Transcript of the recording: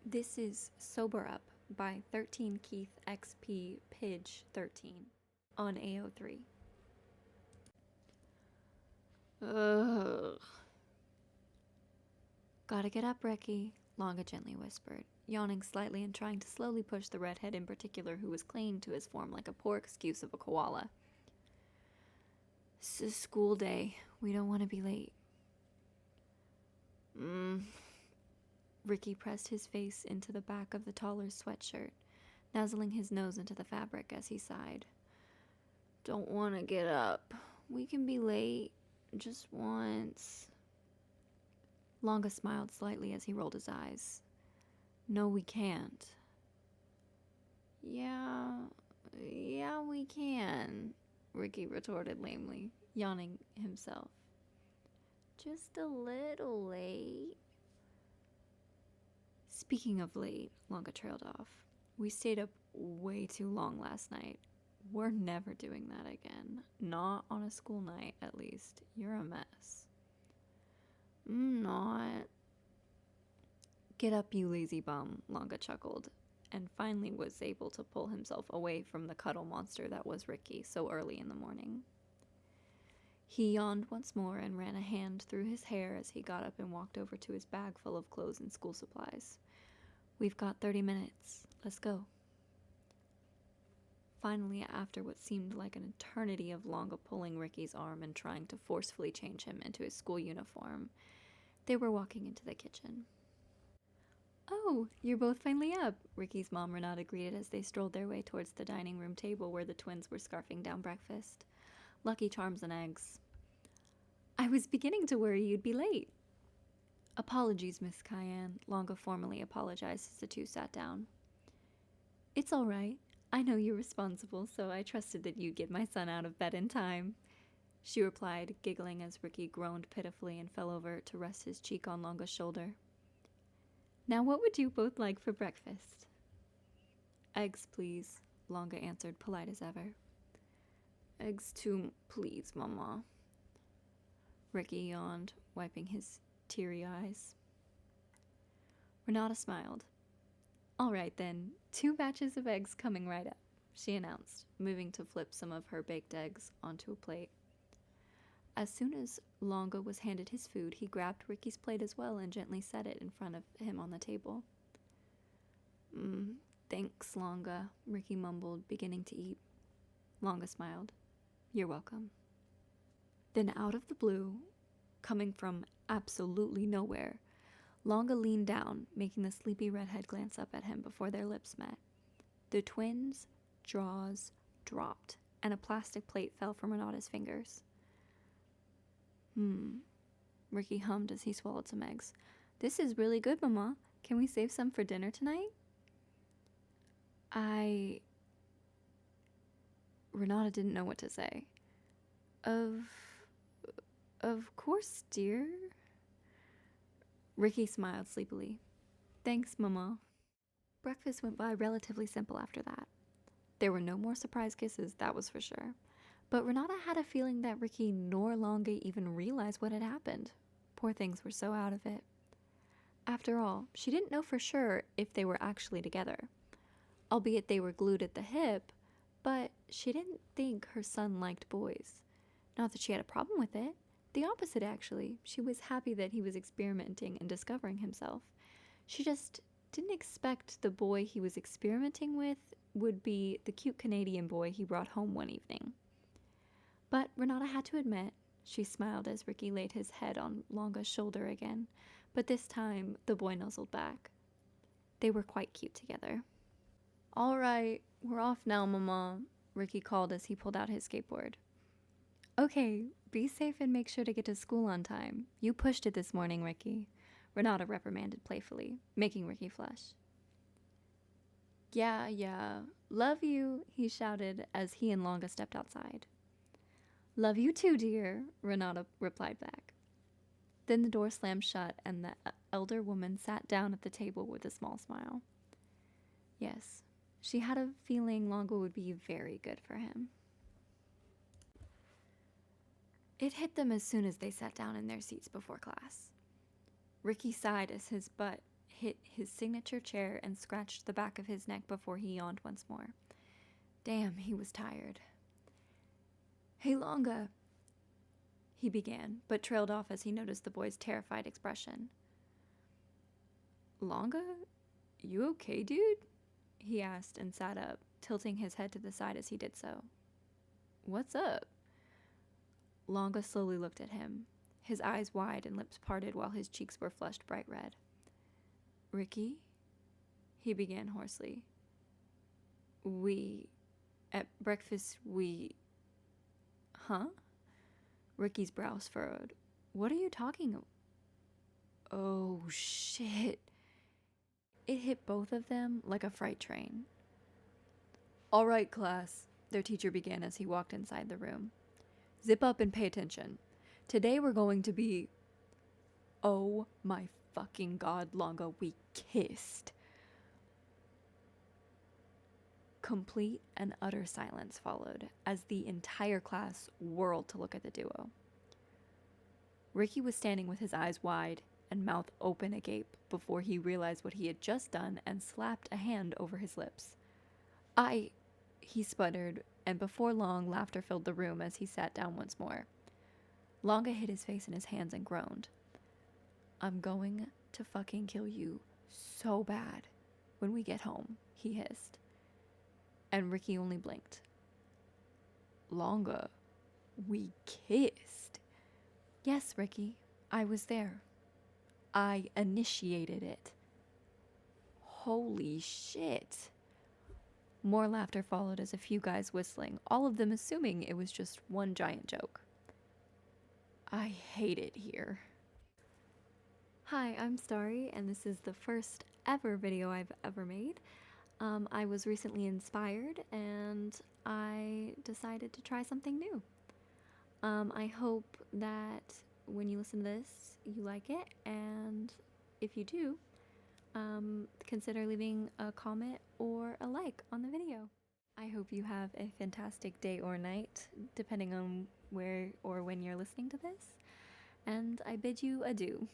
This is Sober Up by 13 Keith XP Pidge 13 on AO3. Ugh. Gotta get up, Ricky, Longa gently whispered, yawning slightly and trying to slowly push the redhead in particular who was clinging to his form like a poor excuse of a koala. It's a school day. We don't want to be late. Ricky pressed his face into the back of the taller's sweatshirt, nuzzling his nose into the fabric as he sighed. Don't want to get up. We can be late. Just once. Longa smiled slightly as he rolled his eyes. No, we can't. Yeah, we can, Ricky retorted lamely, yawning himself. Just a little late. Speaking of late, Longa trailed off. We stayed up way too long last night. We're never doing that again. Not on a school night, at least. You're a mess. Not. Get up, you lazy bum, Longa chuckled, and finally was able to pull himself away from the cuddle monster that was Ricky so early in the morning. He yawned once more and ran a hand through his hair as he got up and walked over to his bag full of clothes and school supplies. We've got 30 minutes. Let's go. Finally, after what seemed like an eternity of Longa pulling Ricky's arm and trying to forcefully change him into his school uniform, they were walking into the kitchen. Oh, you're both finally up, Ricky's mom Renata greeted as they strolled their way towards the dining room table where the twins were scarfing down breakfast. Lucky Charms and eggs. I was beginning to worry you'd be late. Apologies, Miss Cayenne, Longa formally apologized as the two sat down. It's all right. I know you're responsible, so I trusted that you'd get my son out of bed in time, she replied, giggling as Ricky groaned pitifully and fell over to rest his cheek on Longa's shoulder. Now what would you both like for breakfast? Eggs, please, Longa answered, polite as ever. Eggs too, please, Mama. Ricky yawned, wiping his teary eyes. Renata smiled. All right, then. 2 batches of eggs coming right up, she announced, moving to flip some of her baked eggs onto a plate. As soon as Longa was handed his food, he grabbed Ricky's plate as well and gently set it in front of him on the table. Thanks, Longa, Ricky mumbled, beginning to eat. Longa smiled. You're welcome. Then out of the blue, coming from absolutely nowhere, Longa leaned down, making the sleepy redhead glance up at him before their lips met. The twins' jaws dropped, and a plastic plate fell from Renata's fingers. Ricky hummed as he swallowed some eggs. This is really good, Mama. Can we save some for dinner tonight? Renata didn't know what to say. Of course, dear. Ricky smiled sleepily. Thanks, Mama. Breakfast went by relatively simple after that. There were no more surprise kisses, that was for sure. But Renata had a feeling that Ricky nor Longa even realized what had happened. Poor things were so out of it. After all, she didn't know for sure if they were actually together. Albeit they were glued at the hip, but she didn't think her son liked boys. Not that she had a problem with it. The opposite, actually. She was happy that he was experimenting and discovering himself. She just didn't expect the boy he was experimenting with would be the cute Canadian boy he brought home one evening. But Renata had to admit, she smiled as Ricky laid his head on Longa's shoulder again, but this time the boy nuzzled back. They were quite cute together. All right, we're off now, Mama, Ricky called as he pulled out his skateboard. Okay, be safe and make sure to get to school on time. You pushed it this morning, Ricky, Renata reprimanded playfully, making Ricky flush. Yeah, love you, he shouted as he and Longa stepped outside. Love you too, dear, Renata replied back. Then the door slammed shut and the elder woman sat down at the table with a small smile. Yes, she had a feeling Longa would be very good for him. It hit them as soon as they sat down in their seats before class. Ricky sighed as his butt hit his signature chair and scratched the back of his neck before he yawned once more. Damn, he was tired. "Hey, Longa," he began, but trailed off as he noticed the boy's terrified expression. "Longa? You okay, dude?" he asked and sat up, tilting his head to the side as he did so. "What's up?" Longa slowly looked at him, his eyes wide and lips parted while his cheeks were flushed bright red. "Ricky?" he began hoarsely. At breakfast, Huh?" Ricky's brows furrowed. "What are you talking about?" Oh, shit. It hit both of them like a freight train. "All right, class," their teacher began as he walked inside the room. "Zip up and pay attention. Today we're going to be..." Oh my fucking god, Longa, we kissed. Complete and utter silence followed as the entire class whirled to look at the duo. Ricky was standing with his eyes wide and mouth open agape before he realized what he had just done and slapped a hand over his lips. He sputtered, and before long, laughter filled the room as he sat down once more. Longa hid his face in his hands and groaned. "I'm going to fucking kill you so bad when we get home," he hissed. And Ricky only blinked. "Longa, we kissed." "Yes, Ricky, I was there. I initiated it." "Holy shit." More laughter followed as a few guys whistling, all of them assuming it was just one giant joke. "I hate it here." Hi, I'm Starry, and this is the first ever video I've ever made. I was recently inspired, and I decided to try something new. I hope that when you listen to this, you like it, and if you do, consider leaving a comment or a like on the video. I hope you have a fantastic day or night, depending on where or when you're listening to this, and I bid you adieu.